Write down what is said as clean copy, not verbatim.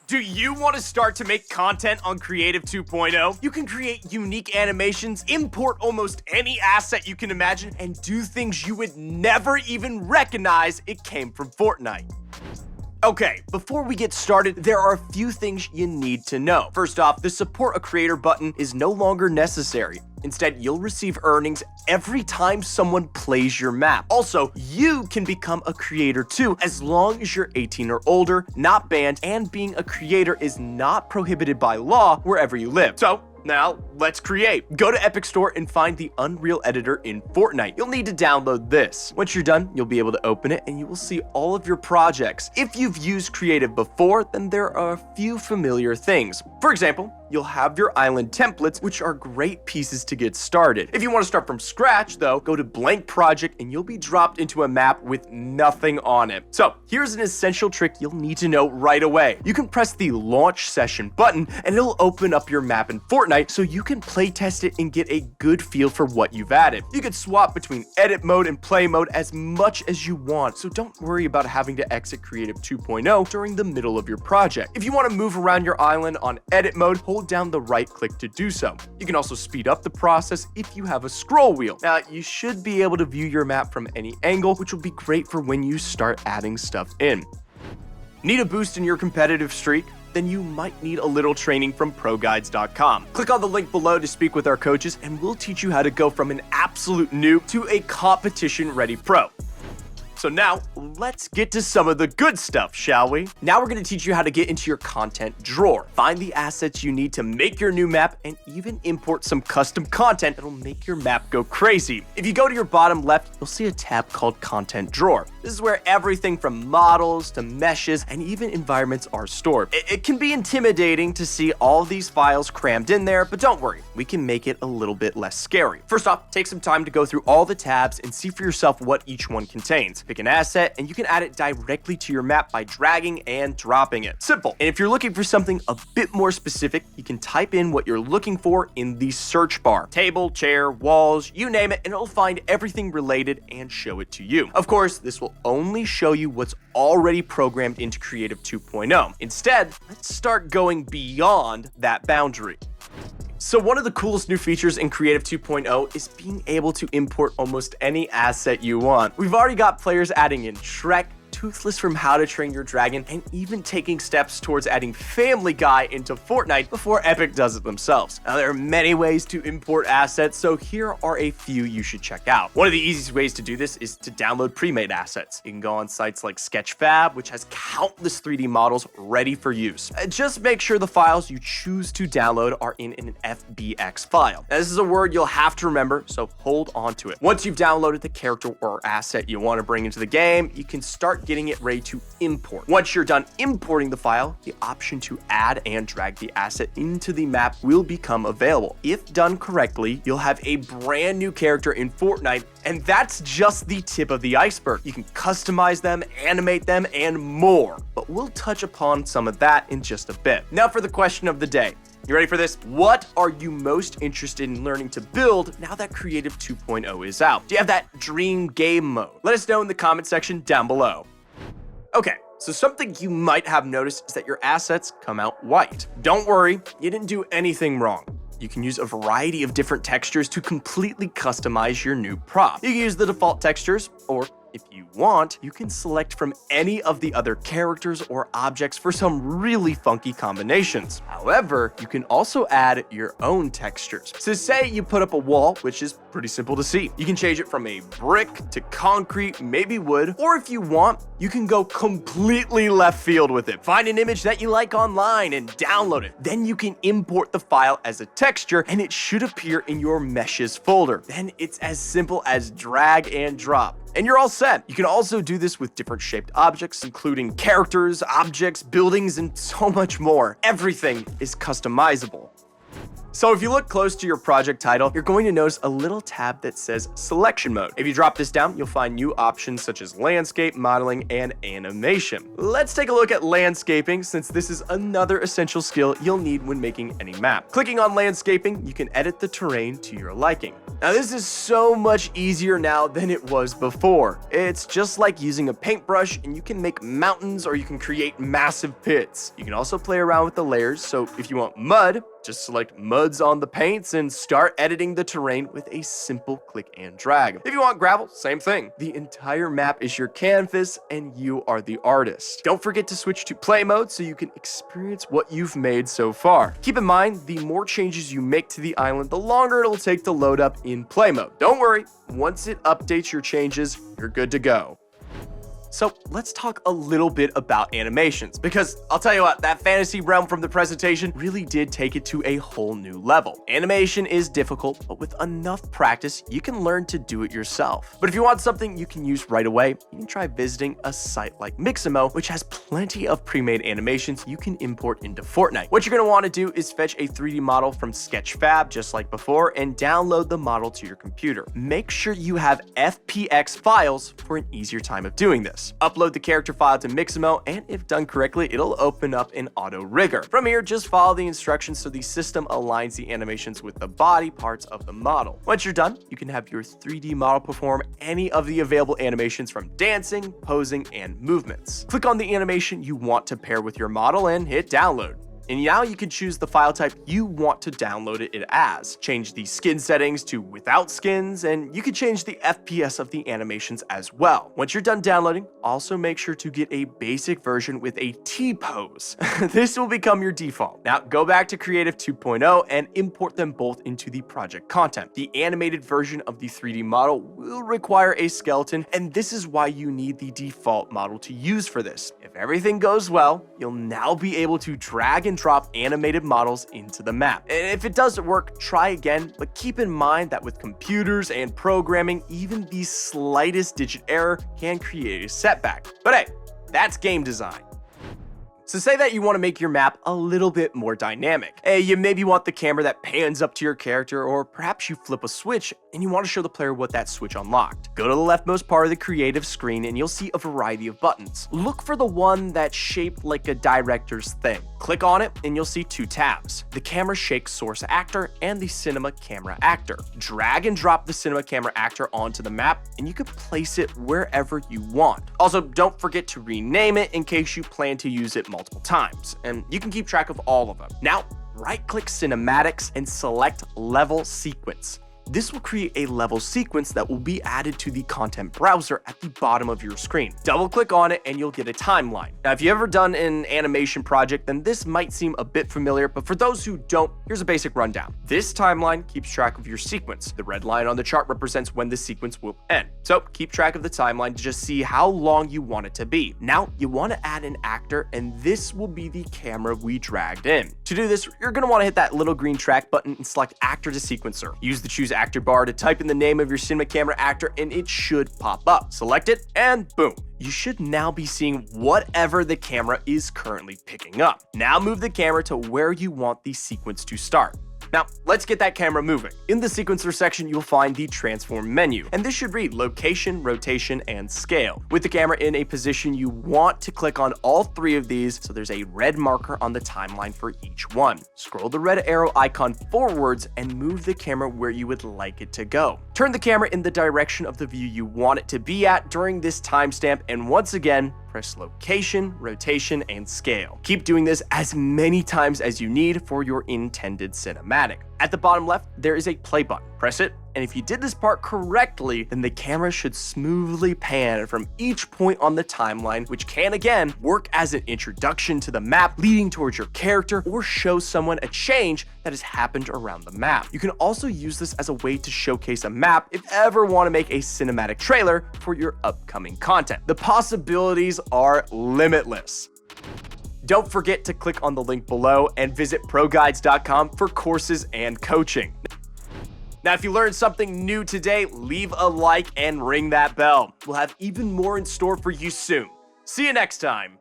Do you want to start to make content on Creative 2.0? You can create unique animations, import almost any asset you can imagine, and do things you would never even recognize it came from Fortnite. Okay, before we get started, there are a few things you need to know. First off, the Support a Creator button is no longer necessary. Instead, you'll receive earnings every time someone plays your map. Also, you can become a creator too, as long as you're 18 or older, not banned, and being a creator is not prohibited by law wherever you live. So, now, let's create. Go to Epic Store and find the Unreal Editor in Fortnite. You'll need to download this. Once you're done, you'll be able to open it and you will see all of your projects. If you've used Creative before, then there are a few familiar things. For example, you'll have your island templates, which are great pieces to get started. If you want to start from scratch, though, go to Blank Project and you'll be dropped into a map with nothing on it. So here's an essential trick you'll need to know right away. You can press the Launch Session button and it'll open up your map in Fortnite so you can play test it and get a good feel for what you've added. You can swap between edit mode and play mode as much as you want, so don't worry about having to exit Creative 2.0 during the middle of your project. If you want to move around your island on edit mode, hold down the right click to do so. You can also speed up the process if you have a scroll wheel. Now, you should be able to view your map from any angle, which will be great for when you start adding stuff in. Need a boost in your competitive streak? Then you might need a little training from ProGuides.com. Click on the link below to speak with our coaches, and we'll teach you how to go from an absolute noob to a competition-ready pro. So now, let's get to some of the good stuff, shall we? Now we're going to teach you how to get into your content drawer. Find the assets you need to make your new map and even import some custom content that'll make your map go crazy. If you go to your bottom left, you'll see a tab called Content Drawer. This is where everything from models to meshes and even environments are stored. It can be intimidating to see all these files crammed in there, but don't worry, we can make it a little bit less scary. First off, take some time to go through all the tabs and see for yourself what each one contains. Pick an asset and you can add it directly to your map by dragging and dropping it. Simple. And if you're looking for something a bit more specific, you can type in what you're looking for in the search bar. Table, chair, walls, you name it, and it'll find everything related and show it to you. Of course, this will only show you what's already programmed into Creative 2.0. Instead, let's start going beyond that boundary. So one of the coolest new features in Creative 2.0 is being able to import almost any asset you want. We've already got players adding in Shrek, Toothless from How to Train Your Dragon, and even taking steps towards adding Family Guy into Fortnite before Epic does it themselves. Now, there are many ways to import assets, so here are a few you should check out. One of the easiest ways to do this is to download pre-made assets. You can go on sites like Sketchfab, which has countless 3D models ready for use. Just make sure the files you choose to download are in an FBX file. Now, this is a word you'll have to remember, so hold on to it. Once you've downloaded the character or asset you want to bring into the game, you can start getting it ready to import. Once you're done importing the file, the option to add and drag the asset into the map will become available. If done correctly, you'll have a brand new character in Fortnite, and that's just the tip of the iceberg. You can customize them, animate them, and more. But we'll touch upon some of that in just a bit. Now for the question of the day. You ready for this? What are you most interested in learning to build now that Creative 2.0 is out? Do you have that dream game mode? Let us know in the comment section down below. Okay, so something you might have noticed is that your assets come out white. Don't worry, you didn't do anything wrong. You can use a variety of different textures to completely customize your new prop. You can use the default textures, or if you want, you can select from any of the other characters or objects for some really funky combinations. However, you can also add your own textures. So say you put up a wall, which is pretty simple to see. You can change it from a brick to concrete, maybe wood, or if you want, you can go completely left field with it. Find an image that you like online and download it. Then you can import the file as a texture and it should appear in your meshes folder. Then it's as simple as drag and drop. And you're all set. You can also do this with different shaped objects, including characters, objects, buildings, and so much more. Everything is customizable. So if you look close to your project title, you're going to notice a little tab that says Selection Mode. If you drop this down, you'll find new options such as landscape, modeling, and animation. Let's take a look at landscaping, since this is another essential skill you'll need when making any map. Clicking on landscaping, you can edit the terrain to your liking. Now this is so much easier now than it was before. It's just like using a paintbrush, and you can make mountains or you can create massive pits. You can also play around with the layers, so if you want mud, just select muds on the paints and start editing the terrain with a simple click and drag. If you want gravel, same thing. The entire map is your canvas and you are the artist. Don't forget to switch to play mode so you can experience what you've made so far. Keep in mind, the more changes you make to the island, the longer it'll take to load up in play mode. Don't worry, once it updates your changes, you're good to go. So let's talk a little bit about animations, because I'll tell you what, that fantasy realm from the presentation really did take it to a whole new level. Animation is difficult, but with enough practice, you can learn to do it yourself. But if you want something you can use right away, you can try visiting a site like Mixamo, which has plenty of pre-made animations you can import into Fortnite. What you're gonna wanna do is fetch a 3D model from Sketchfab, just like before, and download the model to your computer. Make sure you have FPX files for an easier time of doing this. Upload the character file to Mixamo, and if done correctly, it'll open up in auto rigger. From here, just follow the instructions so the system aligns the animations with the body parts of the model. Once you're done, you can have your 3D model perform any of the available animations from dancing, posing, and movements. Click on the animation you want to pair with your model and hit download. And now you can choose the file type you want to download it as. Change the skin settings to without skins, and you can change the FPS of the animations as well. Once you're done downloading, also make sure to get a basic version with a T-pose. This will become your default. Now go back to Creative 2.0 and import them both into the project content. The animated version of the 3D model will require a skeleton, and this is why you need the default model to use for this. If everything goes well, you'll now be able to drag and drop animated models into the map. And if it doesn't work, try again, but keep in mind that with computers and programming, even the slightest digit error can create a setback. But hey, that's game design. So say that you want to make your map a little bit more dynamic. You maybe want the camera that pans up to your character, or perhaps you flip a switch and you want to show the player what that switch unlocked. Go to the leftmost part of the creative screen and you'll see a variety of buttons. Look for the one that's shaped like a director's thing. Click on it and you'll see two tabs: the camera shake source actor and the cinema camera actor. Drag and drop the cinema camera actor onto the map and you can place it wherever you want. Also, don't forget to rename it in case you plan to use it multiple times, and you can keep track of all of them. Now, right-click Cinematics and select Level Sequence. This will create a level sequence that will be added to the content browser at the bottom of your screen. Double-click on it and you'll get a timeline. Now, if you've ever done an animation project, then this might seem a bit familiar, but for those who don't, here's a basic rundown. This timeline keeps track of your sequence. The red line on the chart represents when the sequence will end. So keep track of the timeline to just see how long you want it to be. Now, you want to add an actor, and this will be the camera we dragged in. To do this, you're going to want to hit that little green track button and select Actor to Sequencer. Use the Choose Actor bar to type in the name of your cinema camera actor and it should pop up. Select it and boom. You should now be seeing whatever the camera is currently picking up. Now move the camera to where you want the sequence to start. Now, let's get that camera moving. In the sequencer section, you'll find the transform menu, and this should read location, rotation, and scale. With the camera in a position, you want to click on all three of these, so there's a red marker on the timeline for each one. Scroll the red arrow icon forwards and move the camera where you would like it to go. Turn the camera in the direction of the view you want it to be at during this timestamp, and once again, press location, rotation, and scale. Keep doing this as many times as you need for your intended cinematic. At the bottom left, there is a play button. Press it, and if you did this part correctly, then the camera should smoothly pan from each point on the timeline, which can again work as an introduction to the map leading towards your character, or show someone a change that has happened around the map. You can also use this as a way to showcase a map if you ever want to make a cinematic trailer for your upcoming content. The possibilities are limitless. Don't forget to click on the link below and visit ProGuides.com for courses and coaching. Now, if you learned something new today, leave a like and ring that bell. We'll have even more in store for you soon. See you next time.